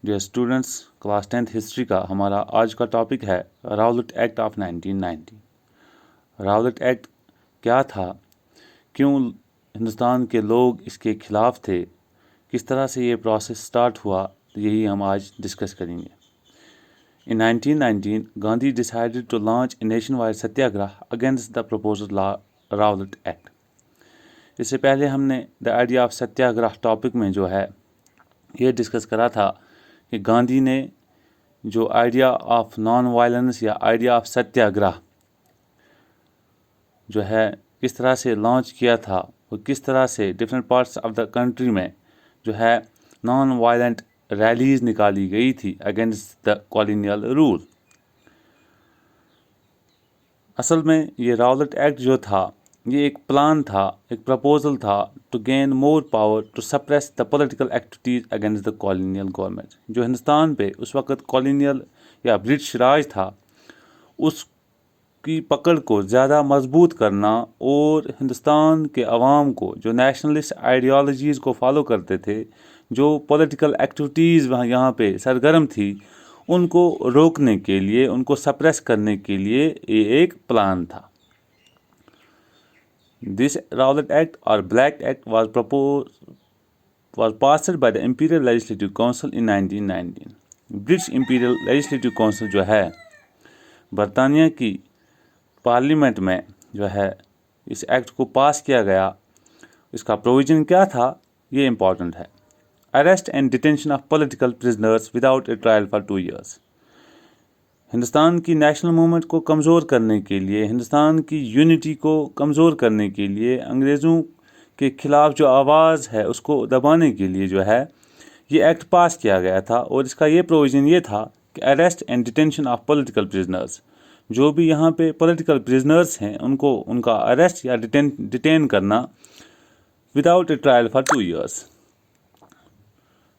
Dear students, class 10th history का हमारा आज का टॉपिक है Rowlatt Act of 1990। Rowlatt act क्या था, क्यों हिंदुस्तान के लोग इसके खिलाफ थे, किस तरह से ये प्रोसेस स्टार्ट हुआ, यही हम आज डिस्कस करेंगे। In 1919, Gandhi decided to launch a nationwide satyagraha against the proposed Rowlatt Act. इससे पहले हमने the idea of Satyagraha topic में जो है ये डिस्कस करा था कि गांधी ने जो आइडिया ऑफ नॉन वायलेंस या आइडिया ऑफ सत्याग्रह जो है किस तरह से लॉन्च किया था और किस तरह से different parts of the country में जो है नॉन वायलेंट रैलीज निकाली गई थी अगेंस्ट द कॉलोनियल रूल। असल में ये राउलेट एक्ट जो था ये एक प्लान था, एक प्रपोजल था to gain more power to suppress the political activities against the colonial government. जो हिंदुस्तान पे उस वक्त कॉलोनियल या ब्रिटिश राज था उसकी पकड़ को ज़्यादा मजबूत करना और हिंदुस्तान के अवाम को जो नेशनलिस्ट आइडियोलॉजीज़ को फॉलो करते थे, जो पॉलिटिकल एक्टिविटीज़ वहाँ यहाँ पे सरगर्म थी, उनको रोकने के लिए, उनको सप्रेस करने के लिए ये एक प्लान था। This Rowlatt Act or Black Act was passed by the Imperial Legislative Council in 1919. British Imperial Legislative Council जो है बरतानिया की पार्लियामेंट में जो है इस एक्ट को पास किया गया। इसका प्रोविज़न क्या था ये इम्पॉर्टेंट है। Arrest and detention of political prisoners without A trial for 2 years। Hindustan की नेशनल मूवमेंट को कमज़ोर करने के लिए, हिंदुस्तान की यूनिटी को कमज़ोर करने के लिए, अंग्रेज़ों के ख़िलाफ़ जो आवाज़ है उसको दबाने के लिए जो है ये एक्ट पास किया गया था। और इसका ये प्रोविज़न ये था कि arrest and detention of political prisoners, जो भी यहाँ पे पॉलिटिकल प्रिजनर्स हैं उनको उनका अरेस्ट या डिटेन करना without A trial for 2 years।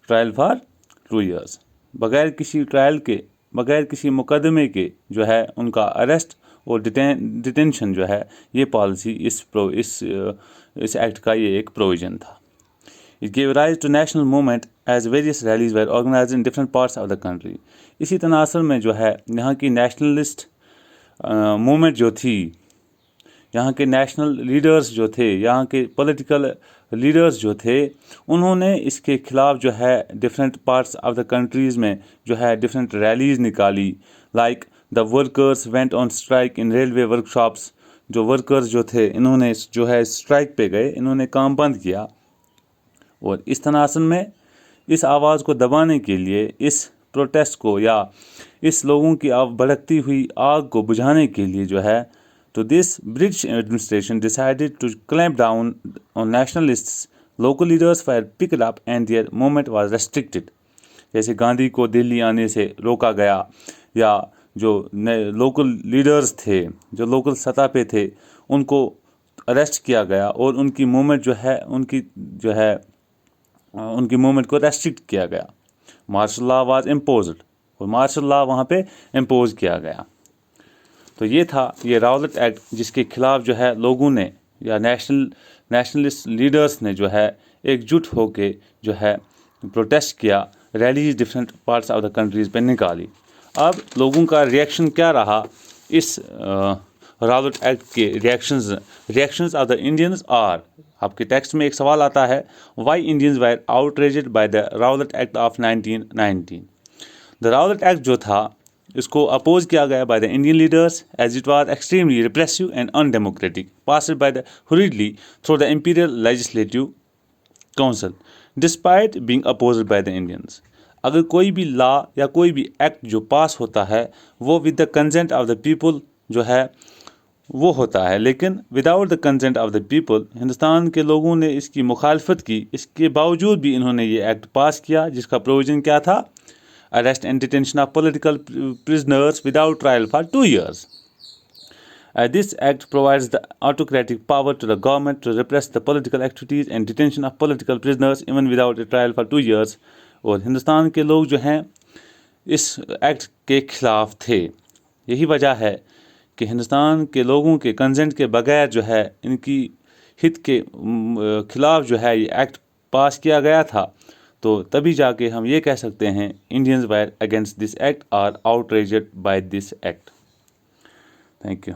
Trial for 2 years, बगैर किसी ट्रायल के, बगैर किसी मुकदमे के जो है उनका अरेस्ट और डिटेंशन जो है ये पॉलिसी इस एक्ट का ये एक प्रोविज़न था। It gave rise to national movement as various rallies were organised in different parts of the country. इसी तनासर में जो है यहाँ की नेशनलिस्ट मूवमेंट जो थी, यहाँ के नेशनल लीडर्स जो थे, यहाँ के पॉलिटिकल लीडर्स जो थे, उन्होंने इसके ख़िलाफ़ जो है different parts of the countries में जो है डिफरेंट रैलीज़ निकाली। Like the workers went on strike in railway workshops. जो वर्कर्स जो थे इन्होंने जो है स्ट्राइक पे गए, इन्होंने काम बंद किया। और इस तनासन में इस आवाज़ को दबाने के लिए, इस प्रोटेस्ट को या इस लोगों की भड़कती हुई आग को बुझाने के लिए जो है to this, British administration decided to clamp down on nationalists. Local leaders were picked up and their movement was restricted. जैसे गांधी को दिल्ली आने से रोका गया या जो लोकल लीडर्स थे, जो लोकल सतह पे थे, उनको अरेस्ट किया गया और उनकी मूवमेंट जो है उनकी मूवमेंट को रेस्ट्रिक्ट किया गया। मार्शल लॉ वाज इम्पोज्ड और मार्शल लॉ वहाँ पे इम्पोज किया गया। तो ये था ये राउलेट एक्ट, जिसके खिलाफ जो है लोगों ने या नेशनलिस्ट लीडर्स ने जो है एकजुट होके जो है प्रोटेस्ट किया, rallies different parts of the countries पे निकाली। अब लोगों का रिएक्शन क्या रहा इस राउलेट एक्ट के reactions of the Indians are, आपके टेक्स्ट में एक सवाल आता है, why Indians were outraged by the Rowlatt Act of 1919। The Rowlatt Act जो था इसको अपोज किया गया by the Indian leaders as it was extremely repressive and undemocratic, passed by the hurriedly through the imperial legislative council despite being opposed by the Indians. अगर कोई भी law या कोई भी एक्ट जो पास होता है वो with the consent of the people जो है वो होता है, लेकिन without the consent of the people Hindustan के लोगों ने इसकी मुखालफत की। इसके बावजूद भी इन्होंने ये एक्ट पास किया, जिसका प्रोविज़न क्या था, arrest and detention of political prisoners without trial for 2 years. This act provides the autocratic power to the government to repress the political activities and detention of political prisoners even without a trial for 2 years. और हिंदुस्तान के लोग जो हैं इस act के ख़िलाफ़ थे। यही वजह है कि हिंदुस्तान के लोगों के कंसेंट के बगैर जो है इनकी हित के ख़िलाफ़ जो है ये एक्ट पास किया गया था। تو تبھی جا کے ہم یہ کہہ سکتے ہیں Indians were against this act are outraged by this act. Thank you.